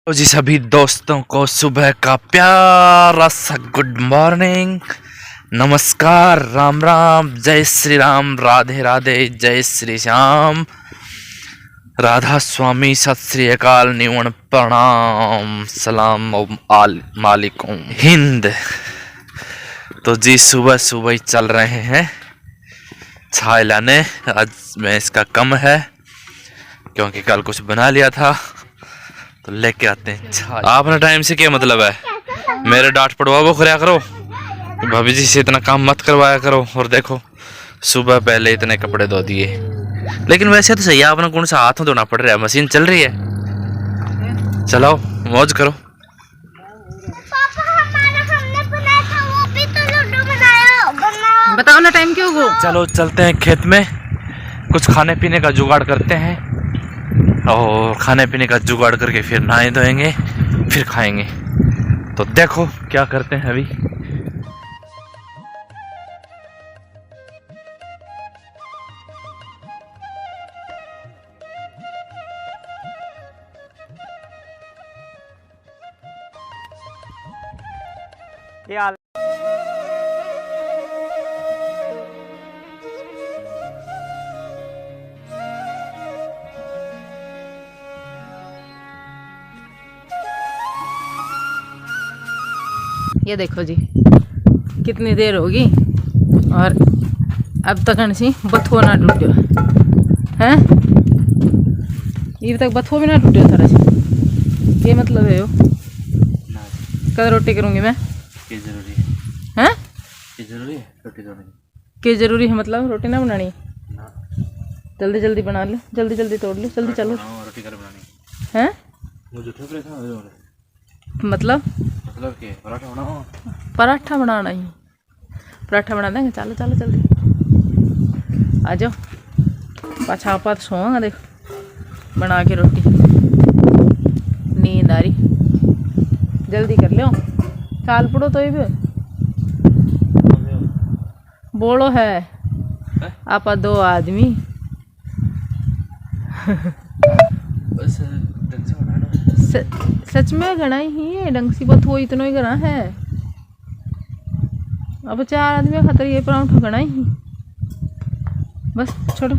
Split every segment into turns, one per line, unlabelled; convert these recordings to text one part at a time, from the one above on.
तो जी सभी दोस्तों को सुबह का प्यारा सा गुड मॉर्निंग, नमस्कार, राम राम, जय श्री राम, राधे राधे, जय श्री श्याम, राधा स्वामी, सत श्री अकाल, निवण प्रणाम, सलाम मालिकुम हिंद। तो जी सुबह सुबह ही चल रहे हैं छाय लाने। आज भैंस का कम है क्योंकि कल कुछ बना लिया था तो लेके आते हैं छाय। आपने टाइम से क्या मतलब है, मेरे डांट पड़वा वो कराया करो, भाभी जी से इतना काम मत करवाया करो। और देखो सुबह पहले इतने कपड़े धो दिए, लेकिन वैसे तो सही है, आपने कौन सा हाथ धोना पड़ रहा है, मशीन चल रही है, चलाओ मौज करो।
बताओ ना टाइम क्यों हो।
चलो चलते हैं खेत में, कुछ खाने पीने का जुगाड़ करते हैं और खाने पीने का जुगाड़ करके फिर नहाए धोएंगे, फिर खाएंगे। तो देखो क्या करते हैं अभी।
ये देखो जी कितनी देर होगी और अब तक सी बथुआ ना टूटो हैं, ये तक बथुआ भी ना टूटो थारा सी। ये मतलब है यो कद रोटी करूँगी मैं।
क्या जरूरी है?
हैं
क्या जरूरी है रोटी बनानी?
क्या जरूरी है मतलब रोटी ना बनानी? जल्दी जल्दी बना लो, जल्दी जल्दी तोड़ लो, जल्दी चलो।
रोटी कर बनानी
हैं
मुझे ठोक रहे थे
मतलब
के पराठा बनाओ।
पराठा बनाना ही, पराठा बना देंगे। चलो चलो जल्दी आ जाओ, पाछा पात सोऊंगा देखो बना के रोटी, नींद आ रही। जल्दी कर लो, चाल पड़ो तो ये बोलो है आप दो आदमी।
बस ढंग से बनाना।
सच में घना ही है ढंग सी बात हो, इतना ही घना है। अब 4 आदमी खातर ये पराठा घना ही, बस छोड़ो,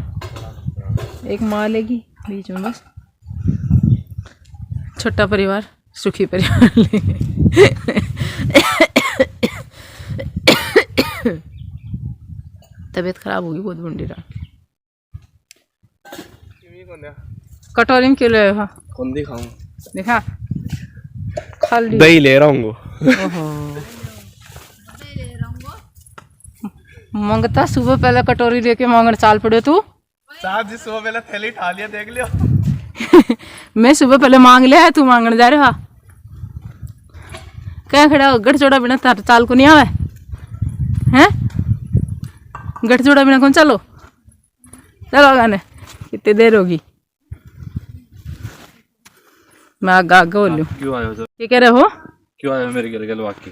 एक माँ लेगी बीच में, बस छोटा परिवार सुखी परिवार तबीयत खराब होगी बहुत बंडी रात। कटोरी में क्यों ले आया?
कौन दिखाऊं?
देखा खाली
दही ले रहा हूँ।
मांगता सुबह पहले कटोरी लेके मांगने चाल पड़े तू।
साहब जी सुबह पहले थैली उठा लिया, देख लियो।
मैं सुबह पहले मांग लिया है, तू मांगने जा रहा क्या? खड़ा हो गठ जोड़ा बिना तार चाल को नहीं आवे हैं? गठ जोड़ा बिना कौन चलो? चलो गाने कितनी देर होगी, मैं आगे आगे बोल लूँ।
क्यों आए हो?
क्या कह रहे हो?
क्यों आए हो मेरे घर गलवा के?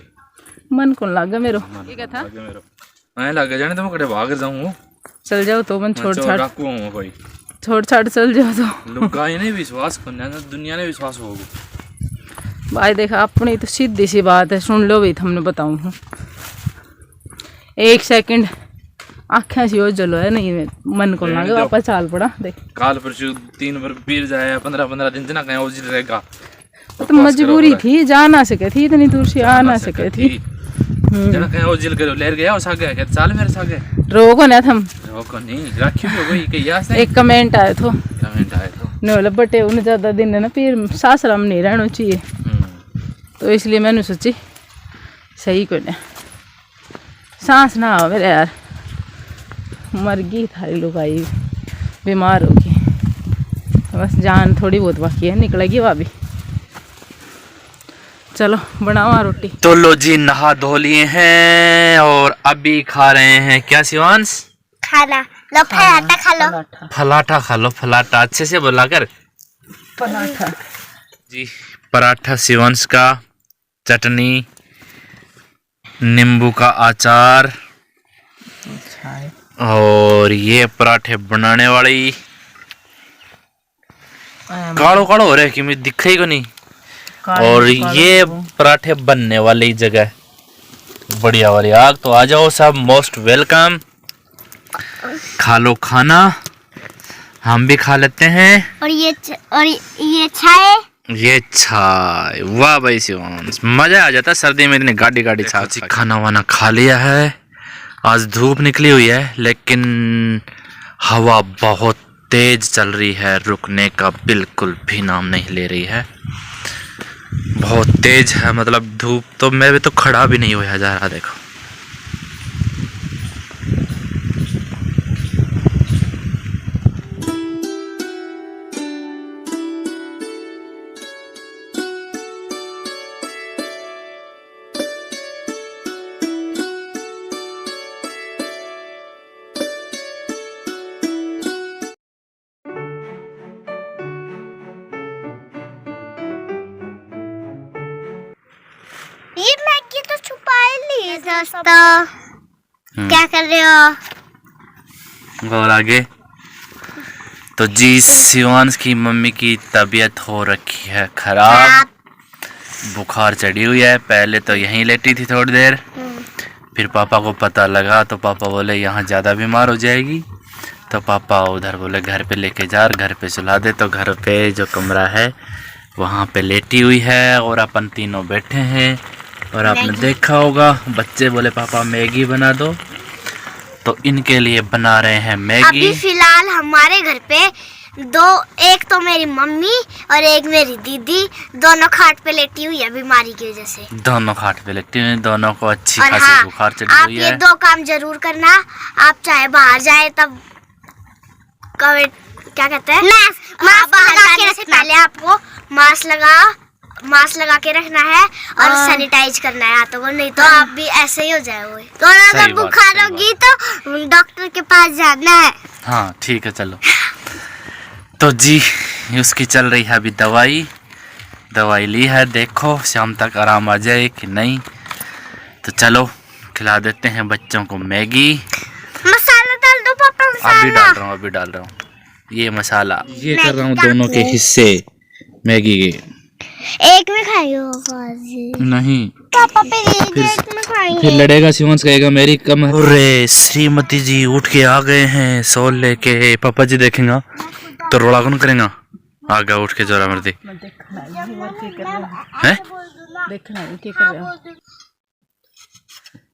मन कौन लागा मेरो? क्या था?
मैं लग जाने तो मैं कड़े भाग जाऊँ।
चल जाओ तो मन छोड़ छाड़,
डाकू हूँ भाई,
छोड़ छाड़ चल जाओ तो।
लुगाई ने विश्वास करना है, दुनिया ने विश्वास होगा।
भाई देखा अपनी तो सीधी सी बात है, सुन लो भाई, हमने बताऊँ हूँ। 1 सेकंड आख्या सी हो जलो है नहीं, मन को लगे वापस चाल पड़ा। देख
काल परसों 3 बार पीर जाए, 15 दिन जना कहीं उजल रहेगा।
तो मजबूरी थी, जा ना सके थी, इतनी दूर से आ ना सके थी।
जना कहीं उजल करो लेर गया उस आगे के चाल मेरे सागे
रोको ना थम,
रोको नहीं राखी भी हो गई कि यार से
एक कमेंट आया तो
न
बोले बटे उन्हें ज्यादा दिन है ना फिर सासरा में नहीं रहना चाहिए, तो इसलिए मैंने सोची सही को ना सांस ना आओ मेरे यार, मर गई थारी लुगाई, बीमार होगी, बस जान थोड़ी बहुत बाकी है, निकलेगी वह भी। चलो बनाओ रोटी।
तो लो जी नहा धो लिए हैं और अभी खा रहे हैं क्या शिवांश?
खाना लो, पराठा खा लो।
फलाटा खा लो, फलाटा अच्छे से बोला कर।
पराठा
जी, पराठा शिवांश का, चटनी, नींबू का अचार और ये पराठे बनाने वाली कालो कालो हो रहा है कि मुझे दिखे ही को नहीं। और ये पराठे बनने वाली जगह बढ़िया वाली आग। तो आ जाओ सब, मोस्ट वेलकम। खा लो खाना, हम भी खा लेते हैं।
और ये चाय,
ये चाय, वाह भाई शिवांश, मजा आ जाता है सर्दी में इतनी गाड़ी गाड़ी छाछ। खाना वाना खा लिया है। आज धूप निकली हुई है लेकिन हवा बहुत तेज चल रही है, रुकने का बिल्कुल भी नाम नहीं ले रही है। बहुत तेज है, मतलब धूप तो मैं भी तो खड़ा भी नहीं हुआ जा रहा। देखो
ये मैगी तो छुपा ली दोस्तों। क्या कर रहे हो?
और आगे तो जी, शिवांश की मम्मी की तबीयत हो रखी है खराब, बुखार चढ़ी हुई है। पहले तो यहीं लेटी थी थोड़ी देर, फिर पापा को पता लगा तो पापा बोले यहाँ ज़्यादा बीमार हो जाएगी, तो पापा उधर बोले घर पे लेके जा, घर पे सुला दे। तो घर पे जो कमरा है वहाँ पे लेटी हुई है और अपन तीनों बैठे हैं। और आपने देखा होगा बच्चे बोले पापा मैगी बना दो, तो इनके लिए बना रहे हैं मैगी।
अभी फिलहाल हमारे घर पे एक तो मेरी मम्मी और एक मेरी दीदी, दोनों खाट पे लेटी हुई है बीमारी की वजह से।
दोनों खाट पे लेटी हुई, दोनों को अच्छी
और
खासी
हाँ,
बुखार चढ़ी
आप
हुई
ये
है।
2 काम जरूर करना। आप चाहे बाहर जाए तब क्या कहते हैं, मास्क लगा के से पहले आपको मास्क लगा के रखना है और सैनिटाइज करना है हाथों को, नहीं तो आप भी ऐसे ही हो जाओगे। तो अगर बुखार होगी तो डॉक्टर के पास जाना है।
हाँ ठीक है, चलो। तो जी उसकी चल रही है अभी दवाई ली है, देखो शाम तक आराम आ जाए कि नहीं। तो चलो खिला देते हैं बच्चों को मैगी।
मसाला डाल दो पापा, मसाला।
अभी डाल रहा हूँ ये मसाला। ये कर रहा हूँ दोनों के हिस्से मैगी के।
एक में खाइयो
नहीं
पापा, फिर एक में खाएंगे।
फिर लड़ेगा, शिवांश कहेगा मेरी कम है। अरे श्रीमती जी उठ के आ गए हैं सोल लेके। पापा जी देखेंगे तो रोड़ा कौन करेगा? आ गया उठ के जोरा मर्दी है।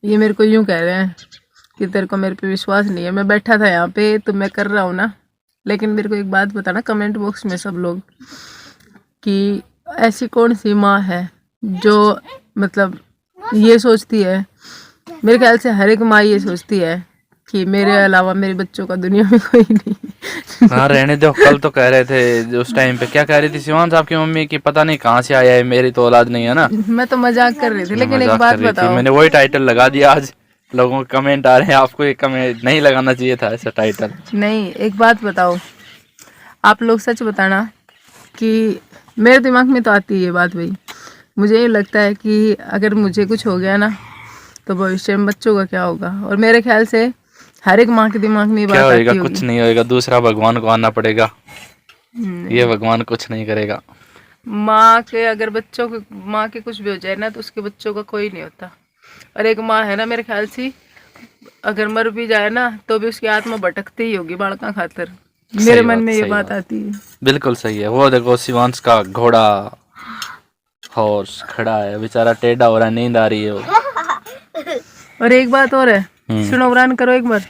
ये मेरे को यूं कह रहे हैं कि तेरे को मेरे पे विश्वास नहीं है। मैं बैठा था यहाँ पे तो मैं कर रहा हूँ ना, लेकिन मेरे को एक बात बताना कमेंट बॉक्स में सब लोग कि ऐसी कौन सी माँ है जो मतलब ये सोचती है। मेरे ख्याल से हर एक माँ ये सोचती है कि मेरे अलावा मेरे बच्चों का दुनिया में कोई नहीं।
हाँ रहने दो। कल तो कह रहे थे उस टाइम पे, क्या कह रही थी शिवांश आपकी मम्मी की, पता नहीं कहाँ से आया है, मेरी तो औलाद नहीं है ना।
मैं तो मजाक कर रही थी, लेकिन एक बात बताओ,
मैंने वही टाइटल लगा दिया। आज लोगों के कमेंट आ रहे हैं आपको ये कमेंट नहीं लगाना चाहिए था ऐसा टाइटल।
नहीं एक बात बताओ, आप लोग सच बताना कि मेरे दिमाग में तो आती है ये बात भाई। मुझे ये लगता है कि अगर मुझे कुछ हो गया ना तो भविष्य में बच्चों का क्या होगा। और मेरे ख्याल से हर एक माँ के दिमाग में ये बात आती होगी।
कुछ नहीं होएगा, दूसरा भगवान को आना पड़ेगा। ये भगवान कुछ नहीं करेगा।
माँ के अगर बच्चों के माँ के कुछ भी हो जाए ना तो उसके बच्चों का कोई नहीं होता। और एक माँ है ना मेरे ख्याल से अगर मर भी जाए ना तो भी उसकी आत्मा भटकती ही होगी बालका खातिर। मेरे मन में ये बात आती है।
बिल्कुल सही है। वो देखो शिवांश का घोड़ा हॉर्स खड़ा है, बेचारा टेढ़ा हो रहा है, नींद आ रही है वो।
और एक बात और है, सुनो उड़ान करो एक बार।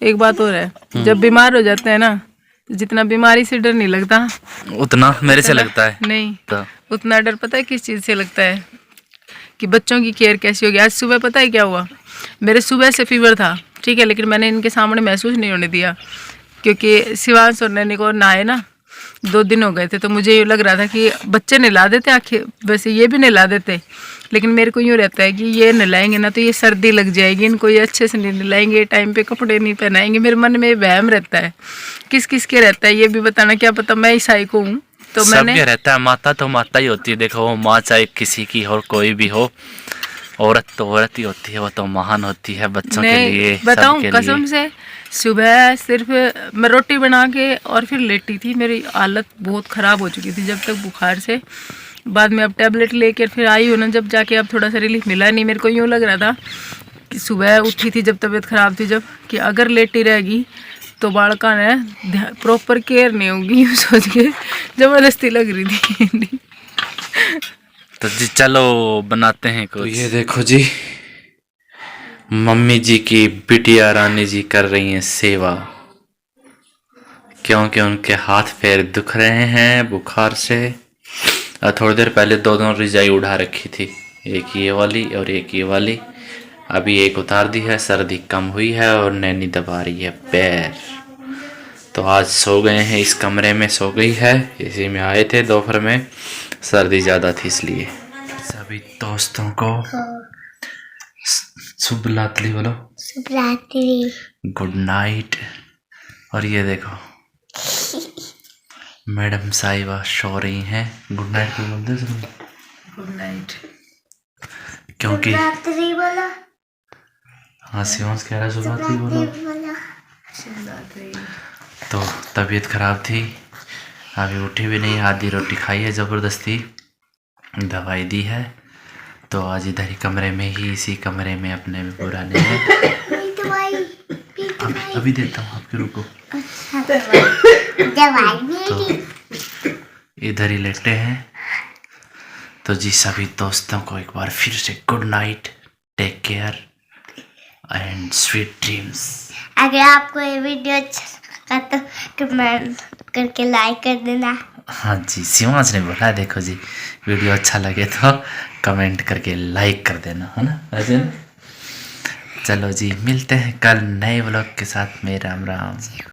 एक बात और है, जब बीमार हो जाते हैं ना, जितना बीमारी से डर नहीं लगता
उतना मेरे से लगता है।
नहीं तो उतना डर पता है किस चीज से लगता है कि बच्चों की केयर कैसी होगी। आज सुबह पता है क्या हुआ, मेरे सुबह से फीवर था ठीक है, लेकिन मैंने इनके सामने महसूस नहीं होने दिया क्योंकि शिवांश और नैनी को नहाए ना 2 दिन हो गए थे। तो मुझे ये लग रहा था कि बच्चे नहला देते आखिर, वैसे ये भी नहला देते, लेकिन मेरे को यूँ रहता है कि ये नहलाएंगे ना तो ये सर्दी लग जाएगी, इनको ये अच्छे से नहीं नहलाएंगे, टाइम पे कपड़े नहीं पहनाएंगे। मेरे मन में वहम रहता है। किस किस के रहता है ये भी बताना, क्या पता मैं ईसाई को हूँ तो मैंने
रहता है। माता तो माता ही होती है, देखो वो माँ चाहे किसी की हो कोई भी हो, औरत तो औरत ही होती है, वो तो महान होती है बच्चों के लिए।
बताऊं कसम से, सुबह सिर्फ मैं रोटी बना के और फिर लेटी थी, मेरी हालत बहुत ख़राब हो चुकी थी जब तक बुखार से। बाद में अब टैबलेट लेकर फिर आई हूँ ना, जब जाके अब थोड़ा सा रिलीफ मिला नहीं। मेरे को यूँ लग रहा था कि सुबह उठी थी जब तबीयत ख़राब थी जब, कि अगर लेटी रहेगी तो बालका ने प्रॉपर केयर नहीं होगी, यूँ सोच के ज़बरदस्ती लग रही थी।
तो जी चलो बनाते हैं कुछ। तो ये देखो जी, मम्मी जी की बिटिया रानी जी कर रही हैं सेवा, क्योंकि उनके हाथ पैर दुख रहे हैं बुखार से। और थोड़ी देर पहले दो रजाई उड़ा रखी थी, एक ये वाली और एक ये वाली। अभी एक उतार दी है, सर्दी कम हुई है और नैनी दबा रही है पैर। तो आज सो गए हैं, इस कमरे में सो गई है, इसी में आए थे दोपहर में, सर्दी ज़्यादा थी इसलिए। सभी दोस्तों को शुभ रात्रि बोलो।
शुभ रात्रि,
गुड नाइट। और ये देखो मैडम साहिबा सो रही हैं। गुड नाइट को बोलते हैं।
Good night.
क्योंकि
रात्रि बोला।
हाँ शिवांश कह रहा शुभ रात्रि बोलो। तो तबीयत खराब थी, अभी उठी भी नहीं, आधी रोटी खाई है ज़बरदस्ती, दवाई दी है। तो आज इधर ही कमरे में ही, इसी कमरे में अपने में पुराने में अभी देता हूँ आपके, रुको। तो इधर ही लेटे हैं। तो जी सभी दोस्तों को एक बार फिर से good night, take care and sweet dreams.
अगर आपको ये वीडियो अच्छा लगा तो कमेंट करके लाइक कर देना।
हाँ जी, शिवांश ने बोला, देखो जी वीडियो अच्छा लगे तो कमेंट करके लाइक कर देना, है ना अजय। चलो जी मिलते हैं कल नए व्लॉग के साथ में। राम राम।